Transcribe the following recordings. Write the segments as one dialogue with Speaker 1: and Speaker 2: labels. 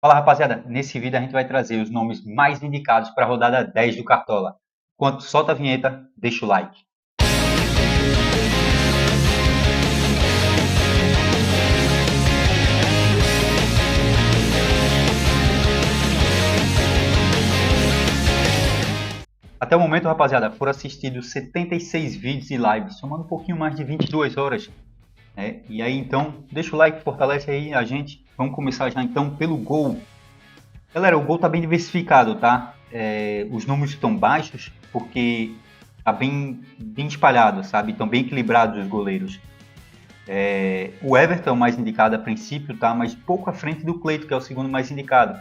Speaker 1: Fala, rapaziada. Nesse vídeo a gente vai trazer os nomes mais indicados para a rodada 10 do Cartola. Enquanto solta a vinheta, deixa o like. Até o momento, rapaziada, foram assistidos 76 vídeos e lives, somando um pouquinho mais de 22 horas. E aí, então, deixa o like, fortalece aí a gente. Vamos começar já, então, pelo gol. Galera, o gol tá bem diversificado, tá? Os números estão baixos porque tá bem espalhado, sabe? Estão bem equilibrados os goleiros. O Everton é o mais indicado a princípio, tá? Mas pouco à frente do Cleiton, que é o segundo mais indicado.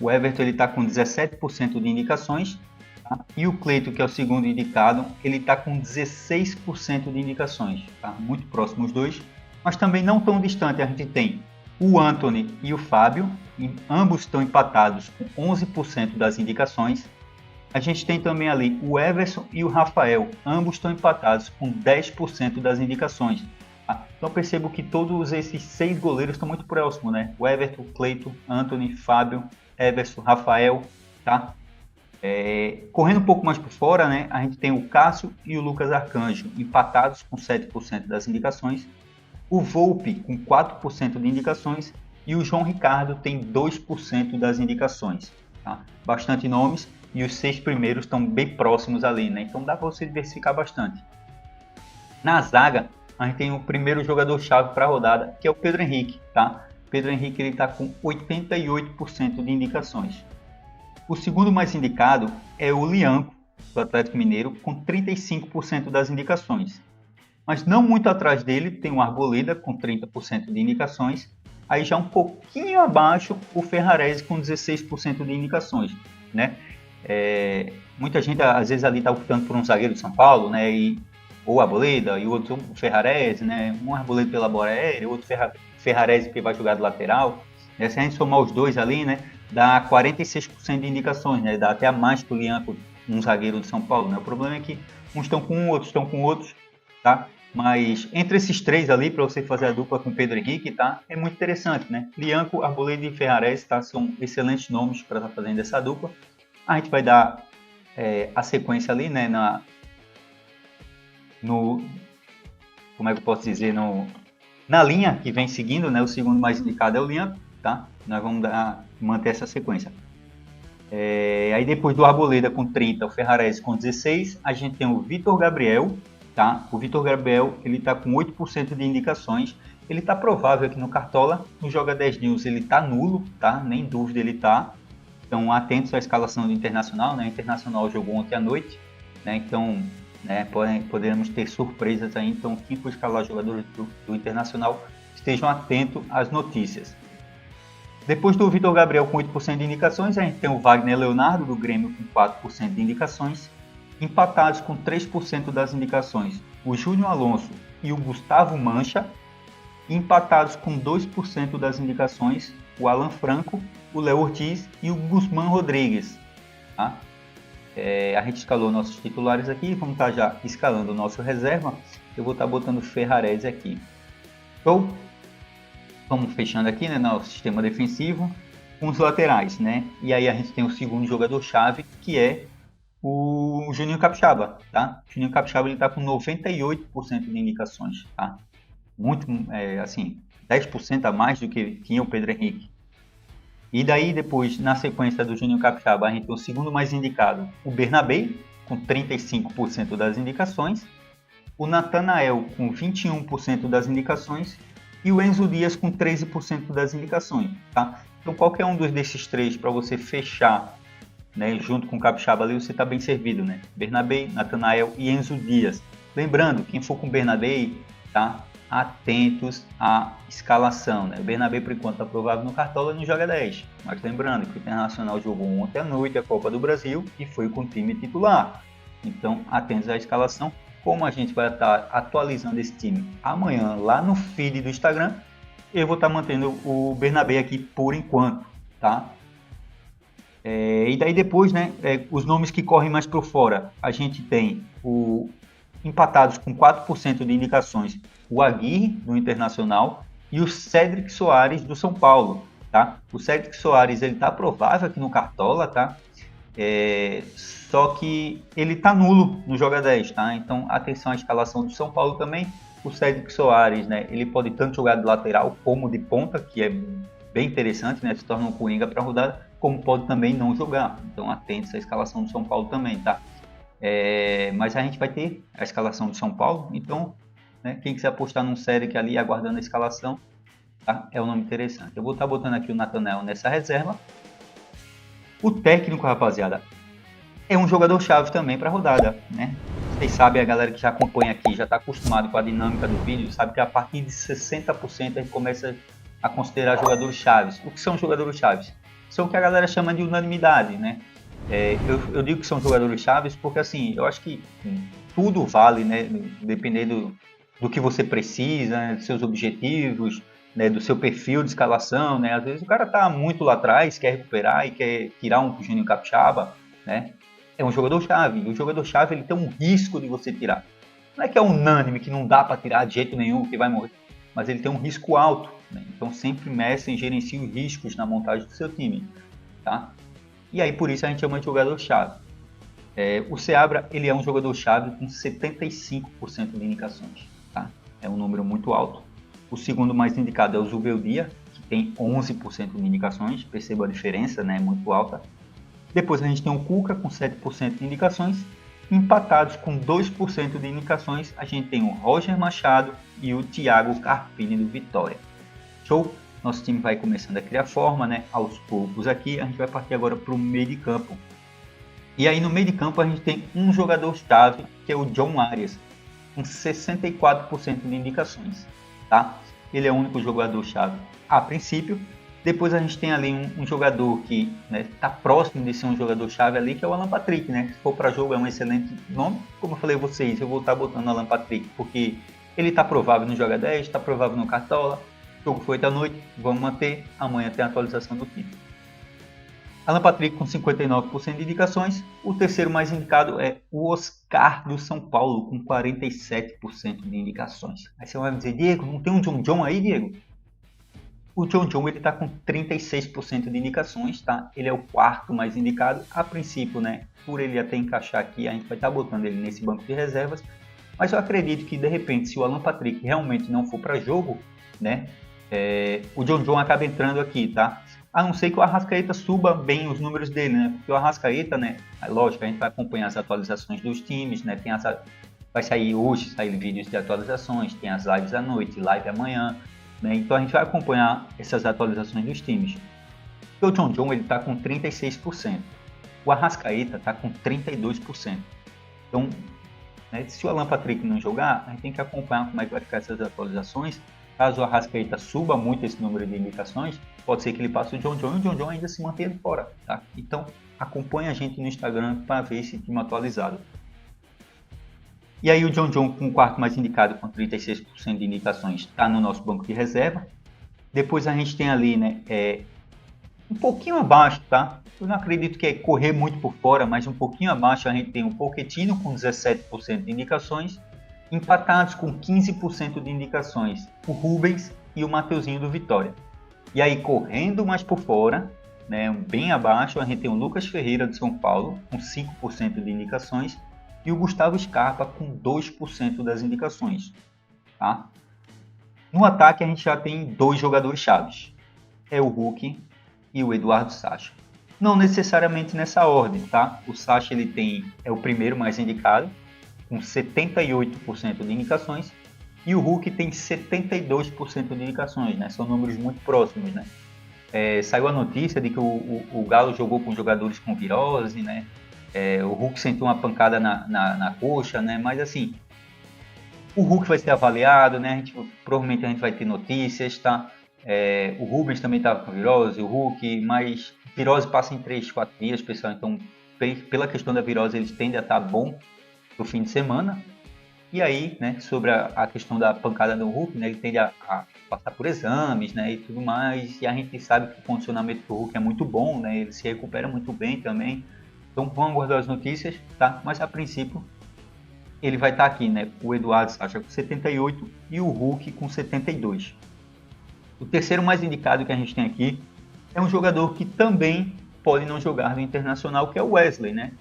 Speaker 1: O Everton ele tá com 17% de indicações, tá? E o Cleiton, que é o segundo indicado, ele tá com 16% de indicações, tá? Muito próximo os dois, mas também não tão distante. A gente tem o Anthony e o Fábio, e ambos estão empatados com 11% das indicações. A gente tem também ali o Everson e o Rafael, ambos estão empatados com 10% das indicações. Tá? Então percebo que todos esses 6 goleiros estão muito próximos, né? O Everton, Cleiton, Anthony, Fábio, Everson, Rafael, tá? Correndo um pouco mais por fora, né? A gente tem o Cássio e o Lucas Arcanjo empatados com 7% das indicações. O Volpe com 4% de indicações e o João Ricardo tem 2% das indicações. Tá? Bastante nomes e os 6 primeiros estão bem próximos ali, né? Então dá para você diversificar bastante. Na zaga, a gente tem o primeiro jogador-chave para a rodada, que é o Pedro Henrique. Tá? Pedro Henrique está com 88% de indicações. O segundo mais indicado é o Lianco, do Atlético Mineiro, com 35% das indicações. Mas não muito atrás dele tem o Arboleda com 30% de indicações. Aí já um pouquinho abaixo o Ferrarese com 16% de indicações, né? Muita gente às vezes ali está optando por um zagueiro de São Paulo, né? Ou Arboleda e o outro o Ferrarese, né? Um Arboleda pela bola aérea, outro Ferrarese que vai jogar do lateral. Se a gente somar os dois ali, né? Dá 46% de indicações, né? Dá até a mais que o Lianco, um zagueiro de São Paulo, né? O problema é que uns estão com um, outros estão com outros, tá? Mas entre esses 3 ali, para você fazer a dupla com o Pedro Henrique, tá? É muito interessante, né? Lianco, Arboleda e Ferrarese, tá? São excelentes nomes para estar fazendo essa dupla. A gente vai dar a sequência ali, né? Como é que eu posso dizer? Na linha que vem seguindo, né? O segundo mais indicado é o Lianco, tá? Nós vamos manter essa sequência. Aí depois do Arboleda com 30, o Ferrarese com 16, a gente tem o Vitor Gabriel, tá? O Vitor Gabriel ele está com 8% de indicações. Ele está provável aqui no Cartola. No Joga 10 News ele está nulo, tá? Nem dúvida ele está. Então atentos à escalação do Internacional, né? O Internacional jogou ontem à noite, né? Então, né, poderemos ter surpresas aí. Então quem for escalar jogadores do Internacional, estejam atentos às notícias. Depois do Vitor Gabriel com 8% de indicações, a gente tem o Wagner Leonardo do Grêmio com 4% de indicações. Empatados com 3% das indicações, o Júnior Alonso e o Gustavo Mancha. Empatados com 2% das indicações, o Alan Franco, o Léo Ortiz e o Guzmán Rodrigues. Tá? A gente escalou nossos titulares aqui, vamos estar já escalando o nosso reserva. Eu vou estar botando o Ferrarese aqui. Então, vamos fechando aqui, né, no sistema defensivo com os laterais, né? E aí a gente tem o segundo jogador-chave, que é o Juninho Capixaba, tá? O Juninho Capixaba ele tá com 98% de indicações, tá? Muito, assim, 10% a mais do que tinha o Pedro Henrique. E daí depois, na sequência do Juninho Capixaba, a gente tem o segundo mais indicado, o Bernabé, com 35% das indicações, o Natanael com 21% das indicações e o Enzo Dias com 13% das indicações, tá? Então qualquer um desses 3 para você fechar, né, junto com o Capixaba ali, você está bem servido, né? Bernabé, Natanael e Enzo Dias. Lembrando, quem for com Bernabé, tá? Atentos à escalação, né? O Bernabé, por enquanto, está aprovado no Cartola e não joga 10. Mas lembrando que o Internacional jogou ontem à noite a Copa do Brasil e foi com o time titular. Então, atentos à escalação. Como a gente vai estar atualizando esse time amanhã lá no feed do Instagram, eu vou estar mantendo o Bernabé aqui por enquanto, tá? E daí depois, né, os nomes que correm mais por fora, a gente tem empatados com 4% de indicações, o Aguirre, do Internacional, e o Cédric Soares, do São Paulo. tá? O Cedric Soares, ele tá provável aqui no Cartola, tá? Só que ele tá nulo no Joga 10, tá? Então, atenção à escalação do São Paulo também. O Cedric Soares, né? Ele pode tanto jogar de lateral como de ponta, que é bem interessante, né? Se torna um coringa para rodada, como pode também não jogar. Então, atentos à escalação do São Paulo também, tá? Mas a gente vai ter a escalação do São Paulo, então, né? Quem quiser apostar num Cedric ali, aguardando a escalação, tá? É um nome interessante. Eu vou estar botando aqui o Nathanael nessa reserva. O técnico, rapaziada, é um jogador-chave também para a rodada, né? Vocês sabem, a galera que já acompanha aqui, já está acostumado com a dinâmica do vídeo, sabe que a partir de 60% a gente começa a considerar jogadores chaves. O que são jogadores chaves? São o que a galera chama de unanimidade, né? Eu digo que são jogadores chaves porque, assim, eu acho que tudo vale, né? Dependendo do que você precisa, né? Dos seus objetivos, né? Do seu perfil de escalação, né? Às vezes o cara tá muito lá atrás, quer recuperar e quer tirar um Juninho Capixaba, né? É um jogador-chave. E o jogador-chave, ele tem um risco de você tirar. Não é que é unânime, que não dá para tirar de jeito nenhum, que vai morrer. Mas ele tem um risco alto, né? Então sempre meça e gerencia os riscos na montagem do seu time, tá? E aí por isso a gente chama de jogador-chave. O Seabra, ele é um jogador-chave com 75% de indicações, tá? É um número muito alto. O segundo mais indicado é o Zubeldia, que tem 11% de indicações. Perceba a diferença, né? É muito alta. Depois a gente tem o Cuca com 7% de indicações. Empatados com 2% de indicações, a gente tem o Roger Machado e o Thiago Carpini do Vitória. Show? Nosso time vai começando a criar forma, né? Aos poucos aqui. A gente vai partir agora para o meio de campo. E aí no meio de campo a gente tem um jogador-chave, que é o John Arias, com 64% de indicações, tá? Ele é o único jogador-chave a princípio. Depois a gente tem ali um jogador que está próximo de ser um jogador-chave ali, que é o Alan Patrick, né? Se for para jogo é um excelente nome. Como eu falei a vocês, eu vou estar botando o Alan Patrick porque ele está provável no Joga 10, está provável no Cartola. O jogo foi da noite, vamos manter. Amanhã tem a atualização do time. Alan Patrick com 59% de indicações. O terceiro mais indicado é o Oscar do São Paulo, com 47% de indicações. Aí você vai me dizer, Diego, não tem um John John aí, Diego? O John John está com 36% de indicações, tá? Ele é o quarto mais indicado. A princípio, né? Por ele até encaixar aqui, a gente vai estar botando ele nesse banco de reservas. Mas eu acredito que, de repente, se o Alan Patrick realmente não for para jogo, né? O John John acaba entrando aqui, tá? A não ser que o Arrascaeta suba bem os números dele, né? Porque o Arrascaeta, né? Lógico, a gente vai acompanhar as atualizações dos times, né? Vai sair hoje, vídeos de atualizações, tem as lives à noite, live amanhã, né? Então a gente vai acompanhar essas atualizações dos times. O John John, ele tá com 36%. O Arrascaeta tá com 32%. Então, né, se o Alan Patrick não jogar, a gente tem que acompanhar como é que vai ficar essas atualizações. Caso o Arrascaeta suba muito esse número de indicações, pode ser que ele passe o John John e o John John ainda se mantenha fora, tá? Então, acompanhe a gente no Instagram para ver esse time atualizado. E aí o John John, com o quarto mais indicado, com 36% de indicações, está no nosso banco de reserva. Depois a gente tem ali, né, um pouquinho abaixo, tá? Eu não acredito que é correr muito por fora, mas um pouquinho abaixo a gente tem o Pochettino com 17% de indicações. Empatados com 15% de indicações, o Rubens e o Mateuzinho do Vitória. E aí, correndo mais por fora, né, bem abaixo, a gente tem o Lucas Ferreira de São Paulo, com 5% de indicações, e o Gustavo Scarpa, com 2% das indicações. Tá? No ataque, a gente já tem dois jogadores chaves. É o Hulk e o Eduardo Sacha. Não necessariamente nessa ordem, tá? O Sacha é o primeiro mais indicado, com 78% de indicações, e o Hulk tem 72% de indicações, né? São números muito próximos, né? Saiu a notícia de que o Galo jogou com jogadores com virose, né? O Hulk sentiu uma pancada na coxa, né? Mas assim, o Hulk vai ser avaliado, né? Provavelmente a gente vai ter notícias, tá? O Rubens também estava com virose, o Hulk, mas virose passa em 3, 4 dias, pessoal. Então, pela questão da virose, eles tendem a estar bom no fim de semana. E aí, né, sobre a questão da pancada do Hulk, né, ele tende a passar por exames, né, e tudo mais. E a gente sabe que o condicionamento do Hulk é muito bom, né, ele se recupera muito bem também. Então vamos aguardar as notícias, tá? Mas a princípio ele vai estar aqui, né, o Eduardo Sacha com 78 e o Hulk com 72. O terceiro mais indicado que a gente tem aqui é um jogador que também pode não jogar no Internacional, que é o Wesley, né?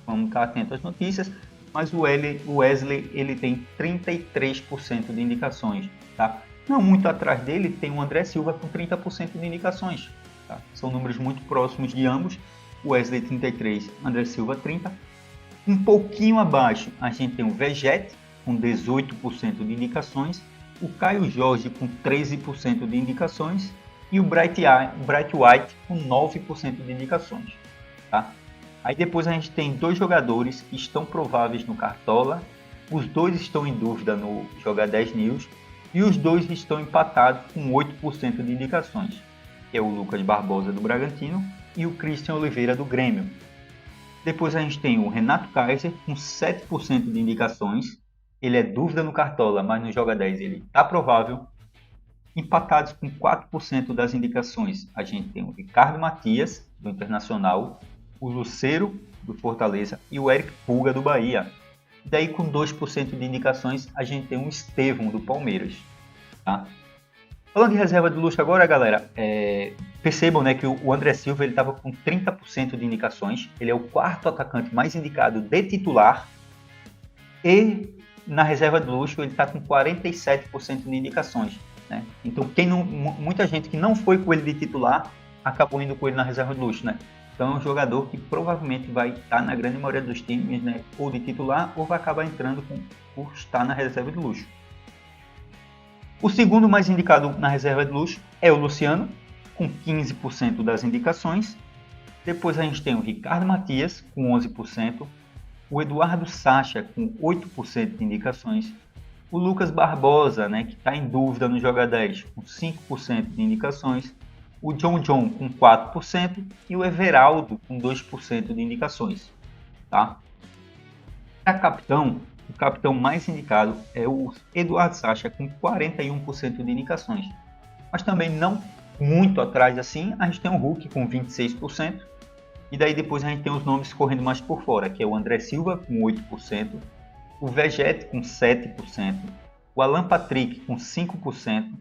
Speaker 1: Vamos estar atento às notícias, mas o Wesley ele tem 33% de indicações, tá? Não muito atrás dele tem o André Silva com 30% de indicações, tá? São números muito próximos de ambos. O Wesley 33, André Silva 30. Um pouquinho abaixo a gente tem o Vegete com 18% de indicações, o Caio Jorge com 13% de indicações e o Bright White com 9% de indicações, tá? Aí depois a gente tem dois jogadores que estão prováveis no Cartola, os dois estão em dúvida no Joga 10 News e os dois estão empatados com 8% de indicações, que é o Lucas Barbosa do Bragantino e o Christian Oliveira do Grêmio. Depois a gente tem o Renato Kaiser com 7% de indicações, ele é dúvida no Cartola, mas no Joga 10 ele está provável. Empatados com 4% das indicações, a gente tem o Ricardo Matias, do Internacional, o Lucero, do Fortaleza, e o Eric Puga, do Bahia. Daí, com 2% de indicações, a gente tem o Estevão, do Palmeiras. Tá? Falando de reserva de luxo agora, galera, percebam, né, que o André Silva estava com 30% de indicações, ele é o quarto atacante mais indicado de titular, e na reserva de luxo ele está com 47% de indicações. Né? Então, muita gente que não foi com ele de titular acabou indo com ele na reserva de luxo, né? Então, é um jogador que provavelmente vai estar na grande maioria dos times, né? Ou de titular, ou vai acabar entrando por estar na reserva de luxo. O segundo mais indicado na reserva de luxo é o Luciano, com 15% das indicações. Depois a gente tem o Ricardo Matias, com 11%. O Eduardo Sacha, com 8% de indicações. O Lucas Barbosa, né, que está em dúvida no Joga 10, com 5% de indicações. O John com 4% e o Everaldo com 2% de indicações. Tá? Para capitão, o capitão mais indicado é o Eduardo Sacha com 41% de indicações. Mas também não muito atrás assim, a gente tem o Hulk com 26%. E daí depois a gente tem os nomes correndo mais por fora, que é o André Silva com 8%, o Vegete com 7%, o Alan Patrick com 5%,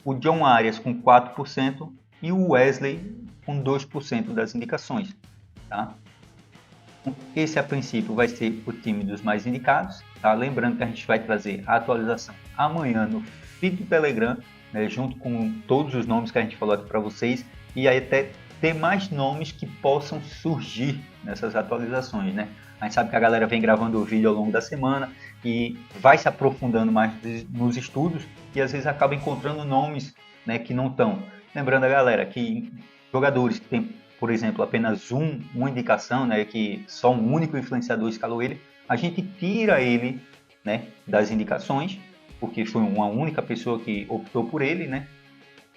Speaker 1: o John Arias com 4% e o Wesley com 2% das indicações. Tá? Esse a princípio vai ser o time dos mais indicados. Tá? Lembrando que a gente vai trazer a atualização amanhã no feed do Telegram, né, junto com todos os nomes que a gente falou aqui para vocês, e aí até ter mais nomes que possam surgir nessas atualizações, né? A gente sabe que a galera vem gravando o vídeo ao longo da semana e vai se aprofundando mais nos estudos e às vezes acaba encontrando nomes, né, que não estão. Lembrando a galera que jogadores que tem, por exemplo, apenas uma indicação, né, que só um único influenciador escalou ele, a gente tira ele, né, das indicações, porque foi uma única pessoa que optou por ele, né?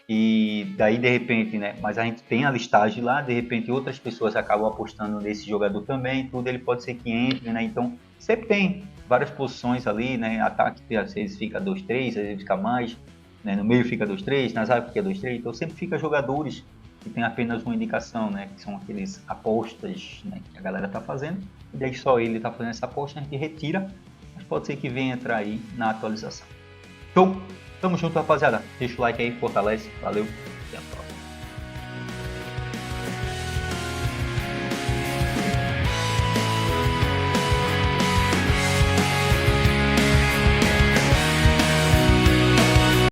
Speaker 1: E daí de repente, né? Mas a gente tem a listagem lá, de repente outras pessoas acabam apostando nesse jogador também, tudo ele pode ser que entre, né? Então sempre tem várias posições ali, né? Ataque às vezes fica 2-3, às vezes fica mais, né? No meio fica 2-3, na zaga fica 2-3, então sempre fica jogadores que tem apenas uma indicação, né? Que são aqueles apostas, né, que a galera tá fazendo, e daí só ele tá fazendo essa aposta, a gente retira, mas pode ser que venha entrar aí na atualização. Então, tamo junto, rapaziada. Deixa o like aí, fortalece. Valeu.